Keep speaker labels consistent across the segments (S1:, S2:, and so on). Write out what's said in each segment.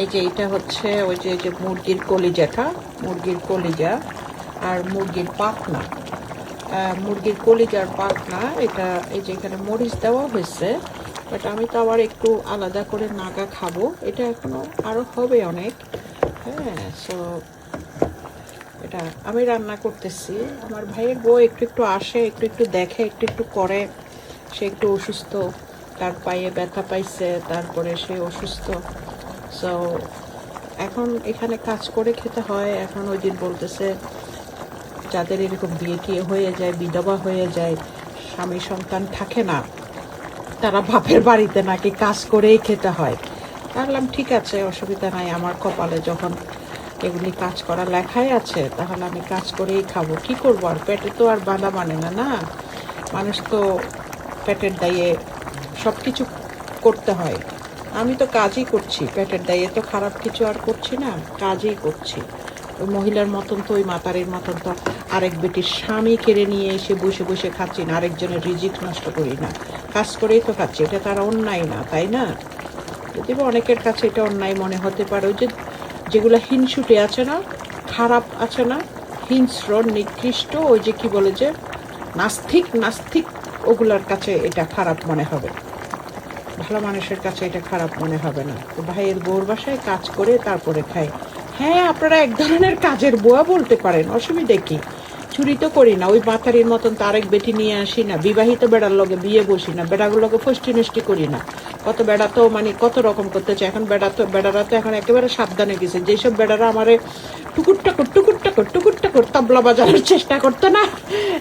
S1: এই যে এটা হচ্ছে ওই যে মুরগির কলিজাটা, মুরগির কলিজা আর মুরগির পাখনা, মুরগির কলিজার পাখনা। এটা এই যে এখানে মরিচ দেওয়া হয়েছে, বাট আমি তো আবার একটু আলাদা করে নাগা খাবো, এটা এখনো আরও হবে অনেক। হ্যাঁ, সো এটা আমি রান্না করতেছি। আমার ভাইয়ের বউ একটু একটু আসে, একটু একটু দেখে, একটু একটু করে। সে একটু অসুস্থ, তার পায়ে ব্যথা পাইছে, তারপরে সে অসুস্থ। সো এখন এখানে কাজ করে খেতে হয়। এখন ওই দিন বলতেছে যাদের এরকম বিয়ে টিয়ে হয়ে যায়, বিধবা হয়ে যায়, স্বামী সন্তান থাকে না, তারা বাপের বাড়িতে নাকি কাজ করেই খেতে হয়। ভাবলাম ঠিক আছে, অসুবিধা নাই, আমার কপালে যখন এগুলি কাজ করা লেখাই আছে তাহলে আমি কাজ করেই খাবো। কি করবো আর, পেটে তো আর বাঁধা মানে না, না মানুষ তো পেটের দায়ে সব কিছু করতে হয়। আমি তো কাজই করছি, পেটের দায়ে তো খারাপ কিছু আর করছি না, কাজই করছি। ওই মহিলার মতন তো, ওই মাতারির মতন তো আরেক বেটির স্বামী কেড়ে নিয়ে এসে বসে বসে খাচ্ছি না, আরেকজনের রিজিক নষ্ট করি না, কাজ করেই তো খাচ্ছি। এটা তার অন্যায় না, তাই না? যদি বা অনেকের কাছে এটা অন্যায় মনে হতে পারে, ওই যে যেগুলো হিংসুটে আছে না, খারাপ আছে না, হিংস্র নিকৃষ্ট, ওই যে কি বলে যে নাস্তিক, নাস্তিক, ওগুলার কাছে এটা খারাপ মনে হবে, ভালো মানুষের কাছে এটা খারাপ মনে হবে না। তো ভাইয়ের বউর বাসায় কাজ করে তারপরে খায়। হ্যাঁ, আপনারা এক ধরনের কাজের বুয়া বলতে পারেন, অসুবিধে কি? চুরি তো করি না, ওই বাতারির মতন তো আরেক বেটি নিয়ে আসি না, বিবাহিত বেড়ার লগে বিয়ে বসি না, বেড়াগুলোকে ফষ্টি নষ্টি করি না। কত বেড়া তো মানে কত রকম করতে চায় এখন। বেড়ারা তো এখন একেবারে সাবধানে গেছে। যেসব বেড়ারা আমারে টুকুর টাকুর টুকুর টাকুর টুকুর টাকুর তবলা বাজানোর চেষ্টা করতো না,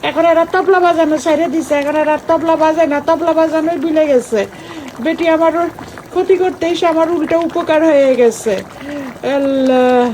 S1: এখন এরা তবলা বাজানো ছেড়ে দিছে, এখন এরা তবলা বাজায় না, তবলা বাজানোই ভুলে গেছে। বেটি আমার ওর ক্ষতি করতে এসে আমার উল্টা উপকার হয়ে গেছে। আল্লাহ।